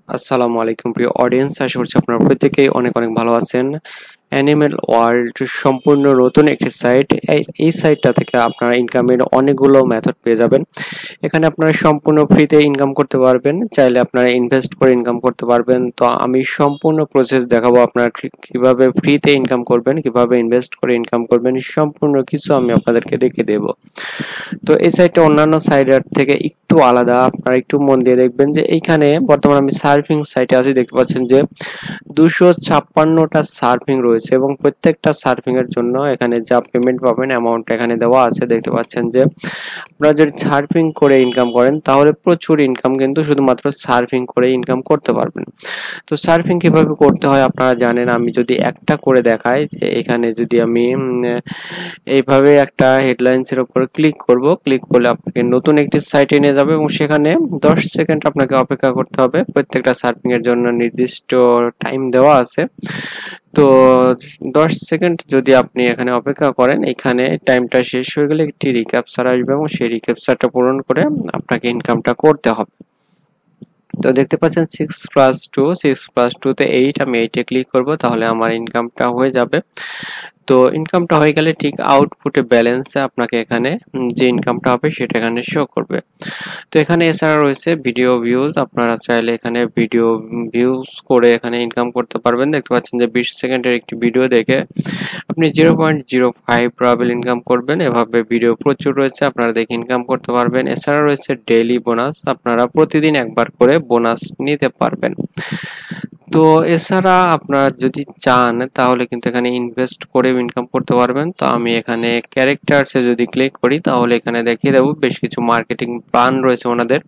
আসসালামু আলাইকুম প্রিয় অডিয়েন্স, আশা করছি আপনারা প্রত্যেকেই অনেক অনেক ভালো আছেন। অ্যানিমেল ওয়ার্ল্ড সম্পূর্ণ নতুন একটি সাইট। এই সাইটটা থেকে আপনারা ইনকামের অনেকগুলো মেথড পেয়ে যাবেন। এখানে আপনারা সম্পূর্ণ ফ্রিতে ইনকাম করতে পারবেন, চাইলে আপনারা ইনভেস্ট করে ইনকাম করতে পারবেন। তো আমি সম্পূর্ণ প্রসেস দেখাবো, আপনারা কিভাবে ফ্রিতে ইনকাম করবেন, কিভাবে ইনভেস্ট করে ইনকাম করবেন, সম্পূর্ণ কিছু আমি আপনাদেরকে দেখিয়ে দেব। তো এই সাইটটা অন্যান্য সাইটের থেকে একটু আলাদা। আপনারা একটু মন দিয়ে দেখবেন যে এইখানে বর্তমানে আমি সার্ফিং সাইটে আছি, দেখতে পাচ্ছেন যে 256টা সার্ফিং রয়েছে এবং প্রত্যেকটা সার্ফিং এর জন্য এখানে যা পেমেন্ট পাবেন অ্যামাউন্ট এখানে দেওয়া আছে। দেখতে পাচ্ছেন যে আপনারা যদি সার্ফিং করে ইনকাম করেন তাহলে প্রচুর ইনকাম, কিন্তু শুধুমাত্র সার্ফিং করে ইনকাম করতে পারবেন। তো সার্ফিং কিভাবে করতে হয় আপনারা জানেন। আমি যদি একটা করে দেখাই, যে এখানে যদি আমি এইভাবে একটা হেডলাইন্স এর উপর ক্লিক করব, ক্লিক করলে আপনাকে নতুন একটি সাইটে নিয়ে যাবে এবং সেখানে 10 সেকেন্ড আপনাকে অপেক্ষা করতে হবে। প্রত্যেকটা সার্ফিং এর জন্য নির্দিষ্ট টাইম দেওয়া আছে। তো 10 সেকেন্ড যদি আপনি এখানে অপেক্ষা করেন, এখানে টাইমটা শেষ হয়ে গেলে একটি রিক্যাপচার আসবে এবং সেই রিক্যাপচারটা পূরণ করে আপনাকে ইনকামটা করতে হবে। তো দেখতে পাচ্ছেন 6+2 তে 8, আমি 8 এ ক্লিক করব, তাহলে আমার ইনকামটা হয়ে যাবে। তো ইনকামটা হয়ে গেলে ঠিক আউটপুটে ব্যালেন্সে আপনাকে এখানে যে ইনকামটা হবে সেটা এখানে শো করবে। তো এখানে এছাড়া রয়েছে ভিডিও ভিউজ। আপনারা চাইলে এখানে ভিডিও ভিউজ করে এখানে ইনকাম করতে পারবেন। দেখতে পাচ্ছেন যে 20 সেকেন্ডের একটি ভিডিও দেখে আপনি 0.05 রাবেল ইনকাম করবেন। এভাবে ভিডিও প্রচুর রয়েছে, আপনারা দেখে ইনকাম করতে পারবেন। এছাড়া রয়েছে ডেইলি বোনাস, আপনারা প্রতিদিন একবার করে বোনাস নিতে পারবেন। তো এছাড়া আপনারা যদি চান তাহলে কিন্তু এখানে ইনভেস্ট করে ইনকাম করতে পারবেন। তো আমি এখানে ক্যারেক্টারসে যদি ক্লিক করি তাহলে এখানে দেখিয়ে দেবো বেশ কিছু মার্কেটিং প্ল্যান রয়েছে ওনাদের।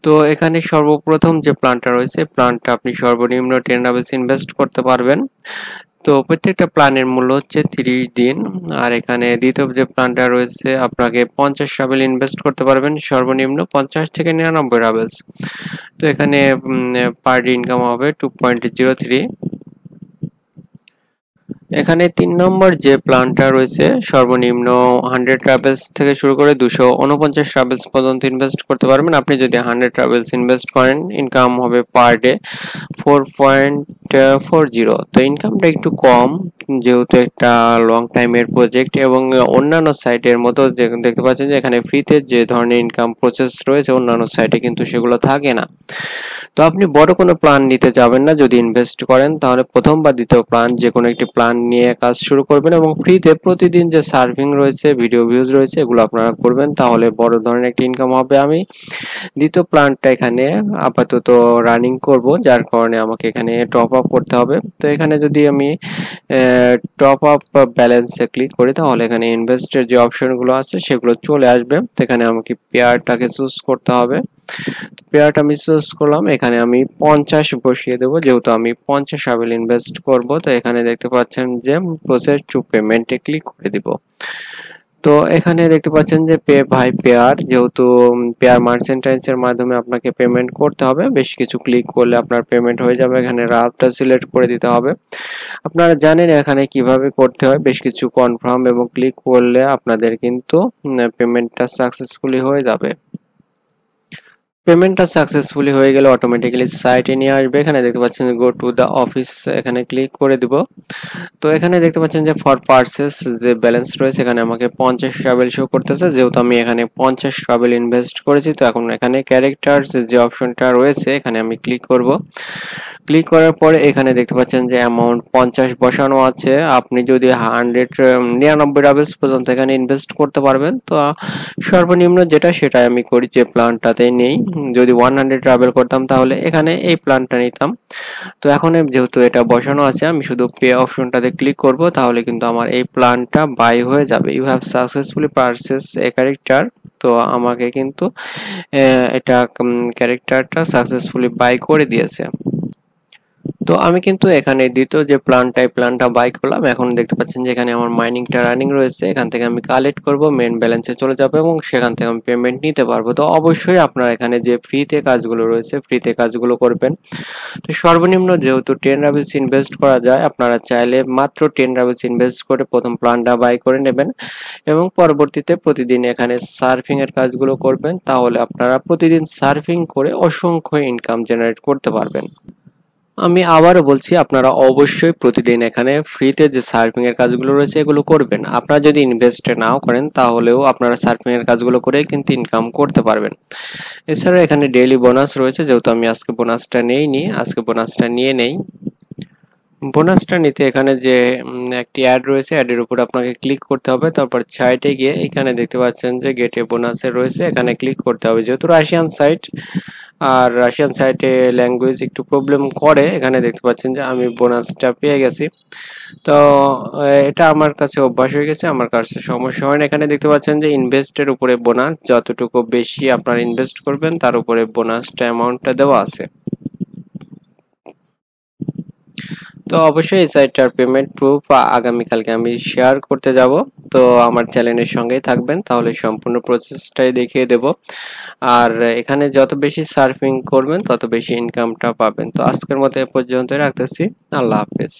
তো এখানে সর্বপ্রথম যে প্ল্যানটা রয়েছে, প্ল্যানটা আপনি সর্বনিম্ন 10 রাবেলস ইনভেস্ট করতে পারবেন। তো প্রত্যেকটা প্ল্যানের মূল্য হচ্ছে 30 দিন। আর এখানে দ্বিতীয় যে প্ল্যানটা রয়েছে, আপনাকে 50 রাবেল ইনভেস্ট করতে পারবেন, সর্বনিম্ন 50 থেকে 99 রাবেলস। তো এখানে পার ডে ইনকাম হবে 2.03। এখানে 3 নম্বর যে প্ল্যানটা রয়েছে, সর্বনিম্ন 100 ট্রাভেলস থেকে শুরু করে 249 ট্রাভেলস পর্যন্ত ইনভেস্ট করতে পারবেন। আপনি যদি 100 ট্রাভেলস ইনভেস্ট করেন, ইনকাম হবে পার ডে 4.40। তো ইনকামটা একটু কম, যেহেতু একটা লং টাইমের প্রজেক্ট এবং অন্যান্য সাইটের মতো দেখতে পাচ্ছেন যে এখানে ফ্রিতে যে ধরনের ইনকাম প্রসেস রয়েছে অন্যান্য সাইটে কিন্তু সেগুলো থাকে না। তো আপনি বড় কোনো প্ল্যান নিতে যাবেন না। যদি ইনভেস্ট করেন তাহলে প্রথম বা দ্বিতীয় প্ল্যান যে কোনো একটি প্ল্যান নিয়ে কাজ শুরু করবেন এবং ফ্রিতে প্রতিদিন যে সার্ভিং রয়েছে, ভিডিও ভিউজ রয়েছে, এগুলো আপনারা করবেন, তাহলে বড় ধরনের একটা ইনকাম হবে। আমি দ্বিতীয় প্ল্যানটা এখানে আপাতত রানিং করব, যার কারণে আমাকে এখানে টপ আপ করতে হবে। তো এখানে যদি আমি টপ আপ ব্যালেন্সে ক্লিক করি তাহলে এখানে ইনভেস্টের যে অপশনগুলো আছে সেগুলো চলে আসবে। তো এখানে আমাকে পেয়ারটাকে চুজ করতে হবে। পেয়ারটা আমি চুজ করলাম, এখানে আমি 50 বসিয়ে দেবো, যেহেতু আমি 50 রাবেল ইনভেস্ট করব। তো এখানে দেখতে পাচ্ছেন যে প্রসেস টু পেমেন্টে ক্লিক করে দিব। তো এখানে দেখতে পাচ্ছেন যে পে বাই পেয়ার, যেহেতু পেয়ার মার্চেন্টাইজ এর মাধ্যমে আপনাকে পেমেন্ট করতে হবে। বেশ কিছু ক্লিক করলে আপনার পেমেন্ট হয়ে যাবে। এখানে রাতটা সিলেক্ট করে দিতে হবে। আপনারা জানেন এখানে কিভাবে করতে হয়, বেশ কিছু কনফার্ম এবং ক্লিক করলে আপনাদের কিন্তু পেমেন্টটা সাকসেসফুলি হয়ে যাবে। পেমেন্টটা সাকসেসফুলি হয়ে গেলে অটোমেটিক্যালি সাইটে নিয়ে আসবে। এখানে দেখতে পাচ্ছেন গো টু দ্য অফিস, এখানে ক্লিক করে দিব। তো এখানে দেখতে পাচ্ছেন যে ফর পারচেস যে ব্যালেন্স রয়েছে, এখানে আমাকে 50 রাবেল শো করতেছে, যেহেতু আমি এখানে 50 রাবেল ইনভেস্ট করেছি। তো এখন এখানে ক্যারেক্টার যে অপশনটা রয়েছে এখানে আমি ক্লিক করব। ক্লিক করার পরে এখানে দেখতে পাচ্ছেন যে অ্যামাউন্ট 50 বসানো আছে। আপনি যদি 99 রাবেলস পর্যন্ত এখানে ইনভেস্ট করতে পারবেন। তো সর্বনিম্ন যেটা সেটাই আমি করি, যে প্ল্যানটাতে নেই। যদি 100 রাবেল করতাম তাহলে এখানে এই প্ল্যানটা নিতাম। তো এখন যেহেতু এটা বসানো আছে, আমি শুধু পে অপশনটাতে ক্লিক করব, তাহলে কিন্তু আমার এই প্ল্যানটা বাই হয়ে যাবে। You have successfully purchase a character. তো আমাকে কিন্তু এটা ক্যারেক্টারটা সাকসেসফুলি বাই করে দিয়েছে। তো আমি কিন্তু এখানে দ্বিতীয় যে প্ল্যানটা বাই করলাম। এখন দেখতে পাচ্ছেন যে এখানে আমার মাইনিংটা রানিং রয়েছে। এখান থেকে আমি কালেক্ট করব, মেইন ব্যালেন্সে চলে যাব এবং সেখান থেকে আমি পেমেন্ট নিতে পারবো। তো অবশ্যই আপনারা এখানে যে ফ্রিতে কাজগুলো রয়েছে ফ্রিতে কাজগুলো করবেন। তো সর্বনিম্ন যেহেতু 10 রাবিলস ইনভেস্ট করা যায়, আপনারা চাইলে মাত্র 10 রাবিলস ইনভেস্ট করে প্রথম প্ল্যানটা বাই করে নেবেন এবং পরবর্তীতে প্রতিদিন এখানে সার্ফিং এর কাজগুলো করবেন। তাহলে আপনারা প্রতিদিন সার্ফিং করে অসংখ্য ইনকাম জেনারেট করতে পারবেন। আমি আবারও বলছি, আপনারা অবশ্যই প্রতিদিন এখানে ফ্রিতে যে সার্ফিং এর কাজগুলো রয়েছে এগুলো করবেন। আপনারা যদি ইনভেস্ট নাও করেন তাহলেও আপনারা সার্ফিং এর কাজগুলো করে কিন্তু ইনকাম করতে পারবেন। এছাড়া এখানে ডেইলি বোনাস রয়েছে, যেহেতু আমি আজকে বোনাসটা নেইনি, আজকে বোনাসটা নিয়ে নেই। বোনাসটা নিতে এখানে যে একটি অ্যাড রয়েছে, অ্যাডের উপর আপনাকে ক্লিক করতে হবে। তারপর সাইটে গিয়ে এখানে দেখতে পাচ্ছেন যে গেটে বোনাসে রয়েছে, এখানে ক্লিক করতে হবে। যেহেতু রাশিয়ান সাইট, আর রাশিয়ান সাইটে ল্যাঙ্গুয়েজ একটু প্রবলেম করে। এখানে দেখতে পাচ্ছেন যে আমি বোনাসটা পেয়ে গেছি। তো এটা আমার কাছে অভ্যাস হয়ে গেছে, আমার কাছে সমস্যা হয় না। এখানে দেখতে পাচ্ছেন যে ইনভেস্টের উপরে বোনাস, যতটুকু বেশি আপনারা ইনভেস্ট করবেন তার উপরে বোনাসটা অ্যামাউন্টটা দেওয়া আছে। তো অবশ্যই এই সাইটটার পেমেন্ট প্রুফ আগামীকালকে আমি শেয়ার করতে যাব। তো আমার চ্যানেলের সঙ্গেই থাকবেন, তাহলে সম্পূর্ণ প্রসেসটাই দেখিয়ে দেব। আর এখানে যত বেশি সার্ফিং করবেন তত বেশি ইনকামটা পাবেন। তো আজকের মতো এ পর্যন্তই রাখতেছি। আল্লাহ হাফেজ।